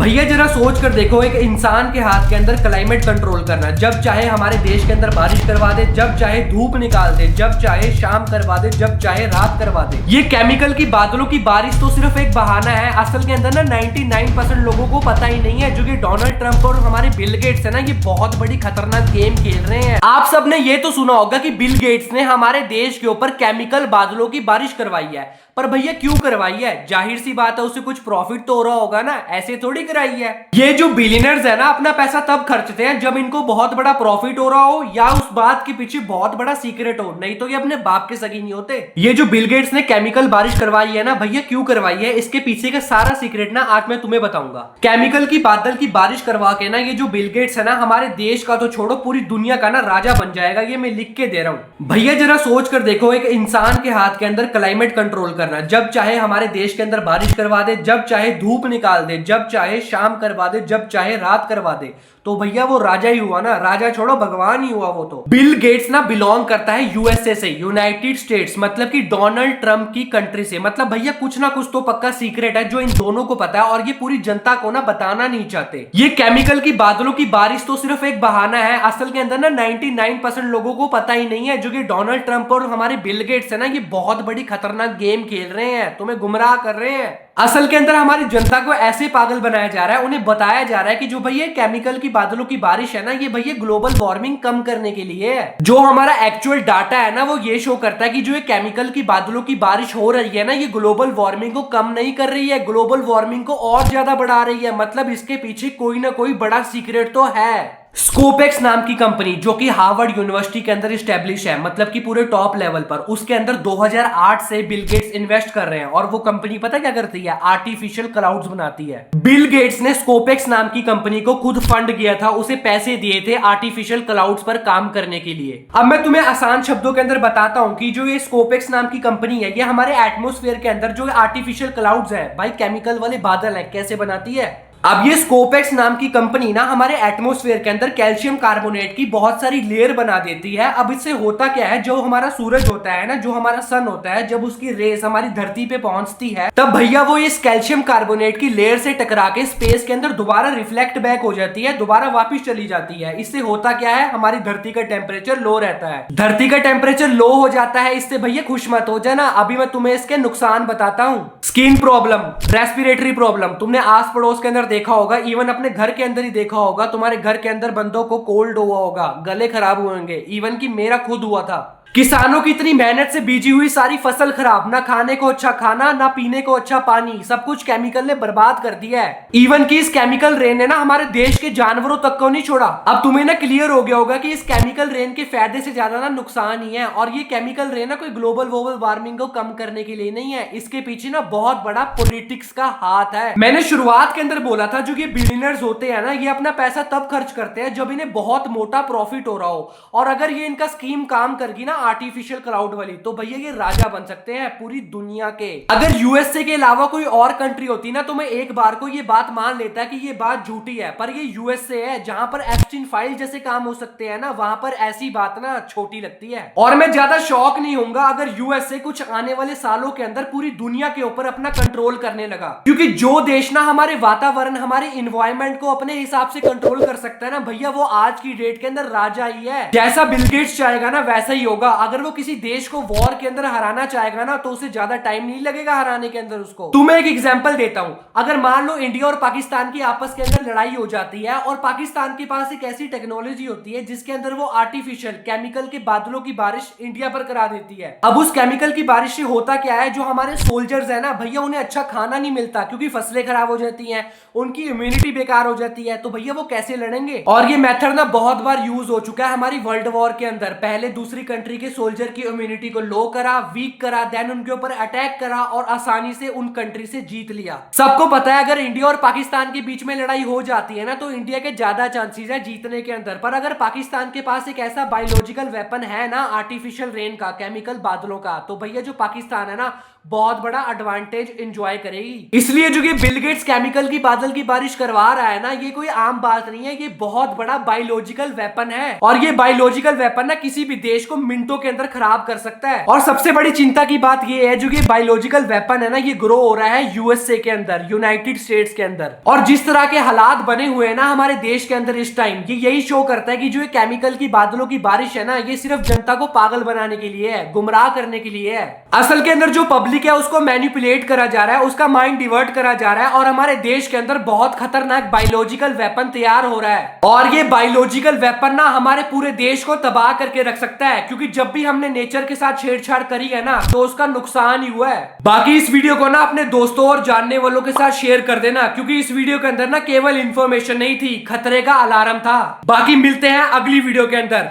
भैया जरा सोच कर देखो, एक इंसान के हाथ के अंदर क्लाइमेट कंट्रोल करना, जब चाहे हमारे देश के अंदर बारिश करवा दे, जब चाहे धूप निकाल दे, जब चाहे शाम करवा दे, जब चाहे रात करवा दे। ये केमिकल की बादलों की बारिश तो सिर्फ एक बहाना है। असल के अंदर ना 99% लोगों को पता ही नहीं है, जो कि डोनाल्ड ट्रंप और हमारे बिल गेट्स है ना, ये बहुत बड़ी खतरनाक गेम खेल रहे हैं। आप सबने ये तो सुना होगा कि बिल गेट्स ने हमारे देश के ऊपर केमिकल बादलों की बारिश करवाई है, पर भैया क्यों करवाई है? जाहिर सी बात है, उसे कुछ प्रॉफिट तो हो रहा होगा ना, ऐसे थोड़ी कराई है। ये जो बिलियनर्स है ना, अपना पैसा तब खर्चते हैं जब इनको बहुत बड़ा प्रॉफिट हो रहा हो या उस बात के पीछे बहुत बड़ा सीक्रेट हो, नहीं तो ये अपने बाप के सगी नहीं होते। ये जो बिल गेट्स ने केमिकल बारिश करवाई है ना भैया, क्यों करवाई है, इसके पीछे का सारा सीक्रेट ना आज मैं तुम्हें बताऊंगा। केमिकल की बादल की बारिश करवा के ना ये जो बिल गेट्स है ना, हमारे देश का तो छोड़ो पूरी दुनिया का ना राजा बन जाएगा। ये मैं लिख के दे रहा हूं। भैया जरा सोच कर देखो, एक इंसान के हाथ के अंदर क्लाइमेट कंट्रोल करना, जब चाहे हमारे देश के अंदर बारिश करवा दे, जब चाहे धूप निकाल दे, जब चाहे शाम करवा दे, जब चाहे रात करवा दे, तो भैया वो राजा ही हुआ ना। राजा छोड़ो, भगवान ही हुआ वो तो। बिल गेट्स ना बिलोंग करता है यूएसए से, यूनाइटेड स्टेट्स, मतलब कि डोनाल्ड ट्रंप की कंट्री से। मतलब भैया कुछ ना कुछ तो पक्का सीक्रेट है जो इन दोनों को पता है और ये पूरी जनता को ना बताना नहीं चाहते। ये केमिकल की बादलों की बारिश तो सिर्फ एक बहाना है। असल के अंदर ना 99% लोगों को पता ही नहीं है, जो कि डोनाल्ड ट्रंप और हमारे बिल गेट्स है ना, ये बहुत बड़ी खतरनाक गेम खेल रहे हैं, तुम्हें गुमराह कर रहे हैं। असल के अंदर हमारी जनता को ऐसे पागल बनाया जा रहा है, उन्हें बताया जा रहा है कि जो भैया केमिकल की बादलों की बारिश है ना, ये भैया ग्लोबल वार्मिंग कम करने के लिए है। जो हमारा एक्चुअल डाटा है ना, वो ये शो करता है कि जो ये केमिकल की बादलों की बारिश हो रही है ना, ये ग्लोबल वार्मिंग को कम नहीं कर रही है, ग्लोबल वार्मिंग को और ज्यादा बढ़ा रही है। मतलब इसके पीछे कोई ना कोई बड़ा सीक्रेट तो है। स्कोपेक्स नाम की कंपनी, जो कि हार्वर्ड यूनिवर्सिटी के अंदर स्टैब्लिश है, मतलब कि पूरे टॉप लेवल पर, उसके अंदर 2008 से बिल गेट्स इन्वेस्ट कर रहे हैं। और वो कंपनी पता क्या करती है? आर्टिफिशियल क्लाउड्स बनाती है। बिल गेट्स ने स्कोपेक्स नाम की कंपनी को खुद फंड किया था, उसे पैसे दिए थे आर्टिफिशियल क्लाउड्स पर काम करने के लिए। अब मैं तुम्हें आसान शब्दों के अंदर बताता हूं कि जो ये स्कोपेक्स नाम की कंपनी है, ये हमारे एटमोस्फेयर के अंदर जो आर्टिफिशियल क्लाउड्स है भाई, केमिकल वाले बादल है, कैसे बनाती है। अब ये स्कोपेक्स नाम की कंपनी ना हमारे एटमॉस्फेयर के अंदर कैल्शियम कार्बोनेट की बहुत सारी लेयर बना देती है। अब इससे होता क्या है, जो हमारा सूरज होता है ना, जो हमारा सन होता है, जब उसकी रेस हमारी धरती पे पहुंचती है, तब भैया वो इस कैल्शियम कार्बोनेट की लेयर से टकरा के स्पेस के अंदर दोबारा रिफ्लेक्ट बैक हो जाती है, दोबारा वापिस चली जाती है। इससे होता क्या है, हमारी धरती का टेम्परेचर लो रहता है। धरती का टेम्परेचर लो हो जाता है, इससे भैया खुश मत हो जाना, अभी मैं तुम्हें इसके नुकसान बताता हूँ। स्किन प्रॉब्लम, रेस्पिरेटरी प्रॉब्लम, तुमने आस पड़ोस के अंदर देखा होगा, इवन अपने घर के अंदर ही देखा होगा, तुम्हारे घर के अंदर बंदों को कोल्ड हुआ होगा, गले खराब हुए होंगे, इवन कि मेरा खुद हुआ था। किसानों की इतनी मेहनत से बीजी हुई सारी फसल खराब, ना खाने को अच्छा खाना, ना पीने को अच्छा पानी, सब कुछ केमिकल ने बर्बाद कर दिया है। इवन कि इस केमिकल रेन ने ना हमारे देश के जानवरों तक को नहीं छोड़ा। अब तुम्हें ना क्लियर हो गया होगा कि इस केमिकल रेन के फायदे से ज्यादा ना नुकसान ही है। और ये केमिकल रेन ना कोई ग्लोबल वार्मिंग को कम करने के लिए नहीं है, इसके पीछे ना बहुत बड़ा पॉलिटिक्स का हाथ है। मैंने शुरुआत के अंदर बोला था, जो ये बिलियनर्स होते हैं ना, ये अपना पैसा तब खर्च करते हैं जब इन्हें बहुत मोटा प्रॉफिट हो रहा हो। और अगर ये इनका स्कीम काम करगी ना आर्टिफिशियल क्लाउड वाली, तो भैया ये राजा बन सकते हैं पूरी दुनिया के। अगर यूएसए के अलावा कोई और कंट्री होती ना, तो मैं एक बार को ये बात मान लेता कि ये बात झूठी है, पर ये यूएसए है जहां पर एप्स्टीन फाइल जैसे काम हो सकते हैं ना, वहां पर ऐसी बात ना छोटी लगती है। और मैं ज्यादा शौक नहीं होऊंगा अगर यूएसए कुछ आने वाले सालों के अंदर पूरी दुनिया के ऊपर अपना कंट्रोल करने लगा, क्योंकि जो देश ना हमारे वातावरण, हमारे इन्वायरमेंट को अपने हिसाब से कंट्रोल कर सकता है ना भैया, वो आज की डेट के अंदर राजा ही है। जैसा बिल गेट्स चाहेगा ना वैसा ही होगा। अगर वो किसी देश को वॉर के अंदर हराना चाहेगा ना, तो उसे ज्यादा टाइम नहीं लगेगा हराने के अंदर उसको। तुम्हें एक एग्जांपल देता हूं, अगर मान लो इंडिया और पाकिस्तान की आपस के अंदर लड़ाई हो जाती है, और पाकिस्तान के पास एक ऐसी टेक्नोलॉजी होती है जिसके अंदर वो आर्टिफिशियल केमिकल के बादलों की बारिश इंडिया पर करा देती है। अब उस केमिकल की बारिश से होता क्या है, जो हमारे सोल्जर्स है ना भैया, उन्हें अच्छा खाना नहीं मिलता, क्योंकि फसलें खराब हो जाती हैं, उनकी इम्यूनिटी बेकार हो जाती है, तो भैया वो कैसे लड़ेंगे। और ये मेथड ना बहुत बार यूज हो चुका है हमारी वर्ल्ड वॉर के अंदर। पहले दूसरी कंट्री के सोल्जर की इम्यूनिटी को लो करा, वीक करा, देन उनके ऊपर अटैक करा और आसानी से उन कंट्री से जीत लिया। सबको पता है अगर इंडिया और पाकिस्तान के बीच में लड़ाई हो जाती है ना, तो इंडिया के ज्यादा चांसेस है जीतने के अंदर। पर अगर पाकिस्तान के पास एक ऐसा बायोलॉजिकल वेपन है ना, आर्टिफिशियल रेन का, केमिकल बादलों का, तो भैया जो पाकिस्तान है ना, बहुत बड़ा एडवांटेज एंजॉय करेगी। इसलिए जो ये बिल गेट्स केमिकल की बादल की बारिश करवा रहा है ना, ये कोई आम बात नहीं है, ये बहुत बड़ा बायोलॉजिकल वेपन है और ये बायोलॉजिकल वेपन ना किसी भी देश को मिनटों के अंदर खराब कर सकता है। और सबसे बड़ी चिंता की बात ये है, जो ये बायोलॉजिकल वेपन है ना, ये ग्रो हो रहा है यूएसए के अंदर, यूनाइटेड स्टेट्स के अंदर। और जिस तरह के हालात बने हुए हैं ना हमारे देश के अंदर इस टाइम, ये यही शो करता है कि जो ये केमिकल की बादलों की बारिश है ना, ये सिर्फ जनता को पागल बनाने के लिए है, गुमराह करने के लिए है। असल के अंदर जो पब्लिक है उसको मैनिपुलेट करा जा रहा है, उसका माइंड डिवर्ट करा जा रहा है और हमारे देश के अंदर बहुत खतरनाक बायोलॉजिकल वेपन तैयार हो रहा है। और ये बायोलॉजिकल वेपन ना हमारे पूरे देश को तबाह करके रख सकता है, क्योंकि जब भी हमने नेचर के साथ छेड़छाड़ करी है ना, तो उसका नुकसान ही हुआ है। बाकी इस वीडियो को ना अपने दोस्तों और जानने वालों के साथ शेयर कर देना, क्योंकि इस वीडियो के अंदर ना केवल इंफॉर्मेशन नहीं थी, खतरे का अलार्म था। बाकी मिलते हैं अगली वीडियो के अंदर।